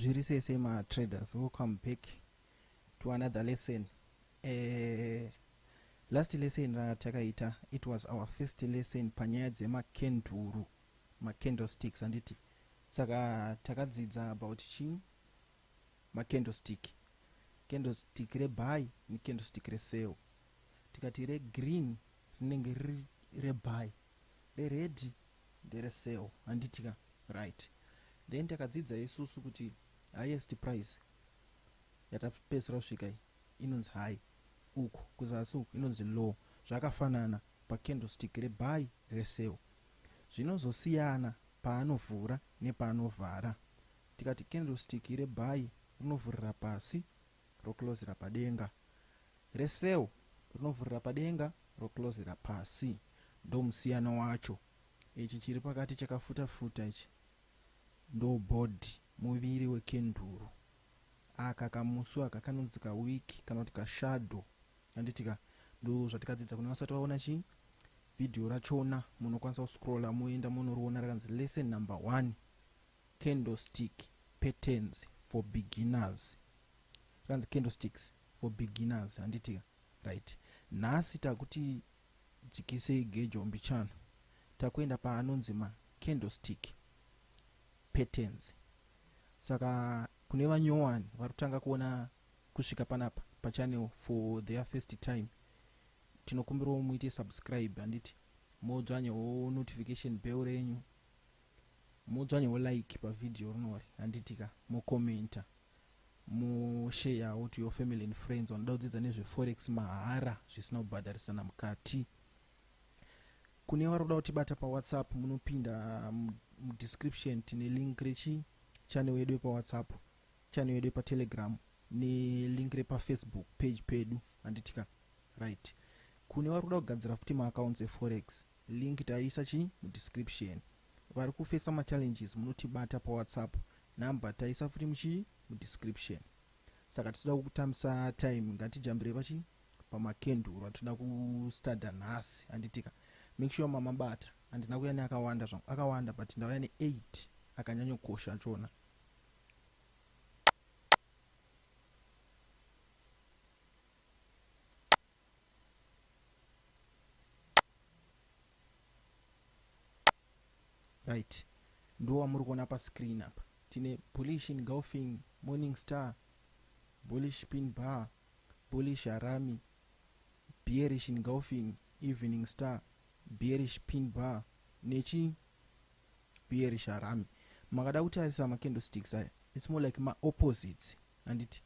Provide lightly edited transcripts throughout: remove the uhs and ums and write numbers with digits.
zviri sese traders, welcome back to another lesson. Last lesson ratakaita, it was our first lesson panyaya dzemakenduru, candlesticks handiti. Saka takadzidza about candlestick rebuy ni candlestick resell. Tikati regreen rinenge riri rebuy, rered nderesell handitika, right. Then takadzidza isusu kuti highest price yatapedzera kusvika inonzi high, uku kuzasi uku inonzi low. Zvakafanana pacandlestick rebuy resell. Zvinozosiyana paanovhura nepaanovhara. Tikati candlestick rebuy rinovhurira pasi roclosera padenga, resell rinovhurira padenga roclosera pasi. Ndo musiyano wacho. Ichi chiri pakati chakafuta ichi ndo body, muviri wekenduru. Aka kamusu aka kanonzi ka week kana kuti ka shadow handitika. Ndo zvatikadzidza. Kune vasati vaona video rachona munokwanisa kuscrolla muenda munoriona rakanzi lesson number 1, candlestick patterns for beginners. Rakanzi candlesticks for beginners handitika, right. Nhasi takuti dzikise gejo mbichana, takuenda paanonzi candlestick patterns. Saka kune vanyowani varutanga kuona kusvika panapa pachannel for their first time, tinokumbirawo muite subscribe handiti, modzvanyewo notification bell renyu, modzvanyewo like pavideo rinori handitika, mokomenta, mosharewo to your family and friends vanoda kudzidza nezveforex mahara zvisina kubhadharisana mukati. Kune vari kuda kutibata pawhatsapp, munopinda mudescription tine link channel yedu pawhatsapp, channel yedu patelegram nelink repafacebook page pedu handitika, right. Kune vari kuda kugadzira futi maaccounts eforex, link taisa mudescription. Vari kufesa machallenges munotibata pawhatsapp, number taisa futi mudescription. Saka tisida kukutambisa time, ngatijambire pamakenduru atinoda kustada nhasi handitika. Make sure mamabata, handina kuya neakawanda zvangu, akawanda but ndauya ne8 akanyanyokosha chona. Right, ndo wamuri kuona pa screen apa. Tine bullish engulfing, morning star, bullish pin bar, bullish harami, bearish engulfing, evening star, bearish pin bar, bearish harami. Makada kutarisa macandlesticks aya, it's more like opposites handiti.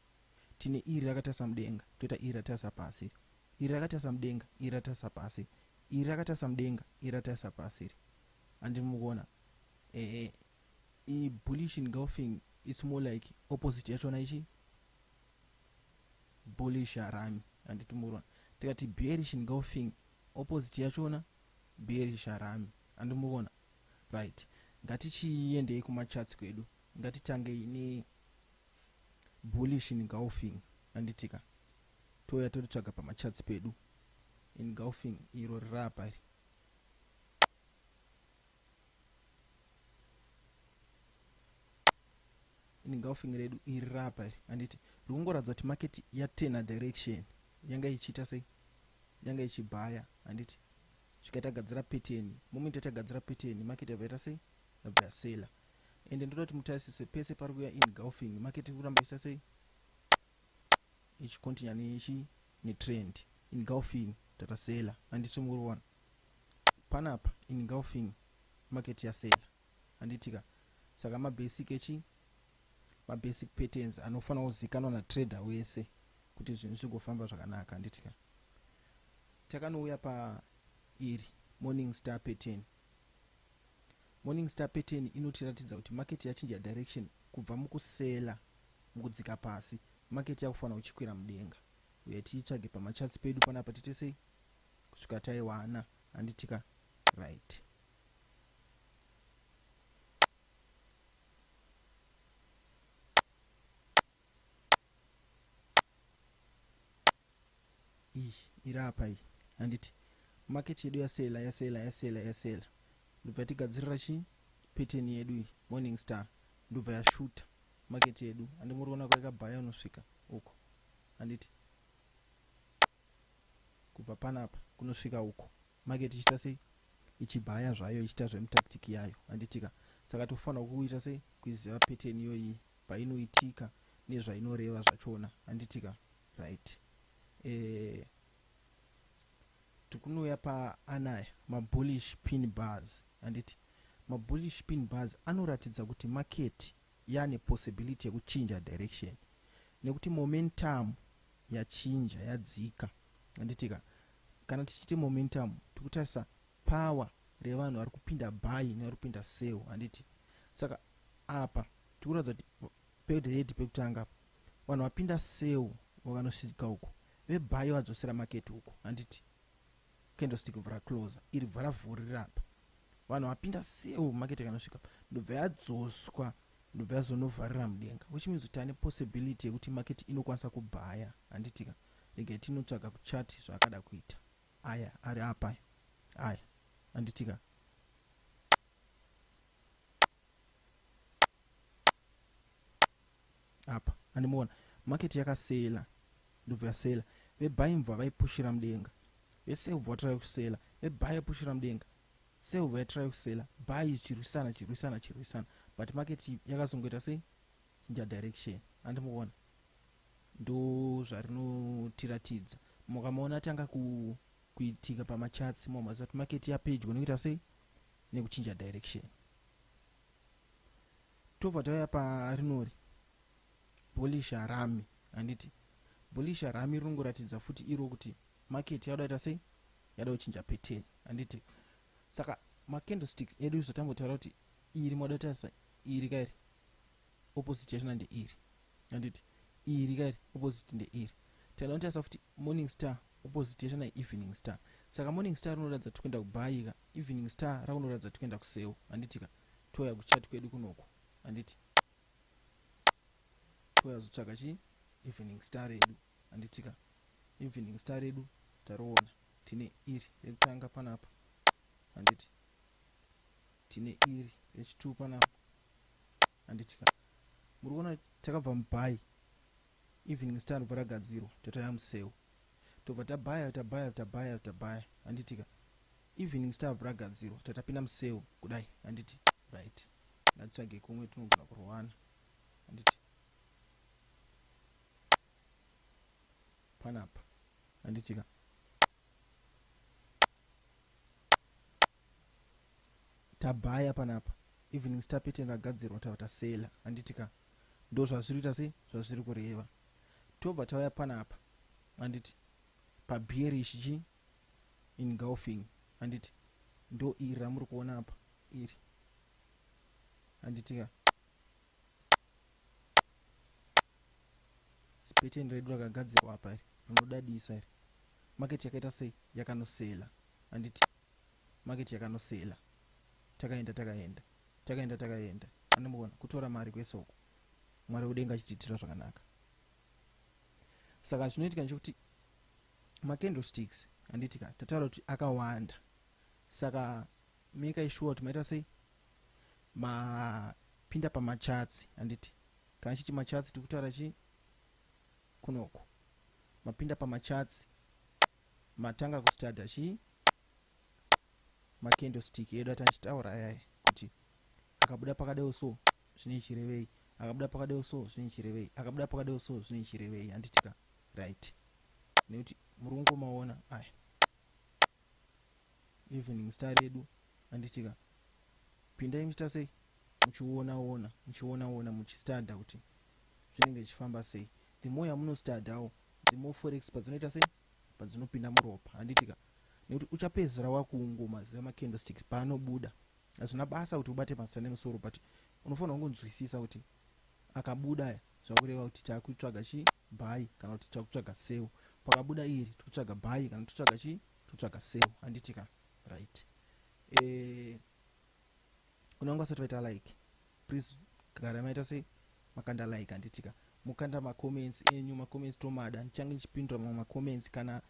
Tine iri rakatarisa mudenga, toita iri ratarisa pasi, iri rakatarisa mudenga, iri ratarisa pasi, iri rakatarisa mudenga, iri ratarisa pasi. Handi mukuona bullish engulfing, it's more like opposite yachona bullish harami handiti mukuona. Tikati bearish engulfing, opposite yachona bearish harami handi mukuona, right. Ngatichiendei kumacharts kwedu, ngatitange ine bullish engulfing handitika. Toya totsvaga pamacharts pedu engulfing iro rirapa iri. Engulfing redu iri rapa iri handiti, rikungoratidza kuti market yatena direction, yanga ichiita sei, yanga ichibhaya handiti. Zvikaita gadzira pattern, moment yatagadzira pattern market yabvaita sei, yabva yasela. Ende ndoda kuti mutarisise pese pari kuya engulfing, market kuramba ichiita sei, ichikontinua netrend. Engulfing tatasela handiti mukuona panapa, engulfing market yasela handitika. Saka mabasic mabasic patterns anofanira kuzikanwa natrader wese kuti zvinhu zvigofamba zvakanaka handitika. Takanouya pa iri morning star pattern. Morning star pattern inotiratidza kuti market yachinja direction kubva mukusela, mukudzika pasi, market yakufanira kuchikwira mudenga. Uye tiitsvage pamacharts pedu panapa tiite sei, kusvika taiwana handitika, right. Iri apa iyi handiti, market yedu yasela. Ndobva tigadzirira pattern yedu iyi morning star, ndobva yashuta market yedu andi muri kuona kwakabhaya unosvika uko handiti kubva panapa kunosvika uko market ichita sei ichibhaya zvayo ichita zvemutactic yayo handitika saka tofanira kuita sei kuiziva pattern iyoyi painoitika nezvainoreva zvachona handitika right. Tikunouya paanaya mabullish pin bars handiti mabullish pin bars anoratidza kuti market yane possibility yekuchinja direction nekuti momentum yachinja yadzika handitika kana tichiti momentum tikutarisa power revanhu vari kupinda buy nevari kupinda sell handiti saka apa tikuratidza kuti pedred pekutanga apa vanhu vapinda sell vakanosvika uko vebuy vadzosera market uko handiti candlestick vhara closer iri vhara vhurira apa vanhu vapinda sell market kanosvika ndobva yadzoswa ndobva yazonovharira mudenga which means kuti ane possibility yekuti market inokwanisa kubhaya handitika rege tinotsvaga kuchati zvaakada kuita aya ari apa aya handitika apa handimuona market yakasela ndobva yasela vebuy mva vaipushira mudenga vesell vatrai kusela vebuy yapushira mudenga sell vatrai kusela buy chirwisana but market yakazongoita sei chinja direction handimuona ndo zvarinotiratidza mukamaona tanga kuitika pamacharts momaziva kuti market yapedyo nekuita sei nekuchinja direction. Tobva tauya parinori bullish rami handiti bullish rami rinongoratidza futi iro kuti market yada ita sei yada kuchinja pattern handiti saka macandlesticks edu izotambotaura kuti iri mwadatasa iri kairi opposite yachona ndeiri handiti iri kairi opposite ndeiri tinotarisa futi morning star opposite yachona evening star saka morning star rinoratidza tikuenda kubayika evening star rakunoratidza tikuenda kusell handitika toya kuchati kwedu kunoko handiti toya zotsvaga chi evening star redu handitika evening star redu taroona tine iri rekutanga panapa handiti tine iri rechitu panapa handitika muri kuona takabva mubuy evening star ndobva ragadzirwa totaya musell tobva tabhaya handitika evening star bva ragadzirwa tatapinda musell kudai handiti right natitsvage kumwe tinogona kurowana handiti panapa handitika tabhaya panapa evening star pattern ragadzirwa tava tasela handitika ndo zvazvirikuita sei zvazviri kureva tobva tauya panapa handiti pabearish chi engulfing handiti ndo iri ramuri kuona apa iri handitika pattern redu rakagadzirwa apa iri rinodadisa iri market yakaita sei yakanosela handiti market yakanosela takaenda anomuona kutora mari kwese uko mwari udenga achitiitira zvakanaka saka zvinoitika ndechekuti macandlesticks handitika tataura kuti akawanda saka make sure kuti maita sei mapinda pamacharts handiti kana chiti macharts tikutaura chi kunoko mapinda pamacharts matanga kustada chi macandlestick edu atachitaura ayaye kuti akabuda pakadeo so zvine chirevei akabuda pakadeo so zvine chirevei akabuda pakadeo so zvine chirevei handitika right nekuti muri kungomaona aya evening star redu handitika pindai muchita sei muchiona muchistada kuti zvinenge zvichifamba sei the more yamunostadawo the more forex padzinoita sei padzinopinda muropa handitika nekuti uchapedzera wakuungomaziva macandlesticks paanobuda hazvina basa kuti ubate masita nemusoro but unofanira kungonzwisisa kuti akabuda zvakureva kuti takutsvaga chi buy kana kuti takutsvaga sell pakabuda iri tikutsvaga buy kana titsvaga chi titsvaga sell handitika right. Kunanga usati waita like please gara maita sei makanda like handitika mukanda macomments enyu macomments tomada nchange nchipindura mamwe macomments kana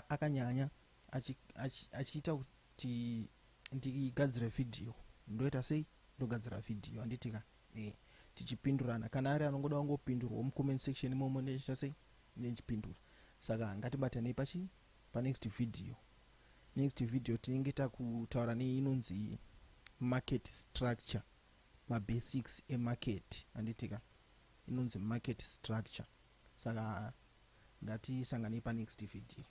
akanyanya achiita kuti ndigadzire video ndoita sei ndogadzira video handitika tichipindurana. Kana ari anongoda kungopindurwa mucomment section imomo nechita sei nechipindura. Saka ngatibatanei pa next video. Next video tinenge takutaura inonzi market structure, mabasics emarket anditika inonzi market structure. Saka ngatisanganei pa next video.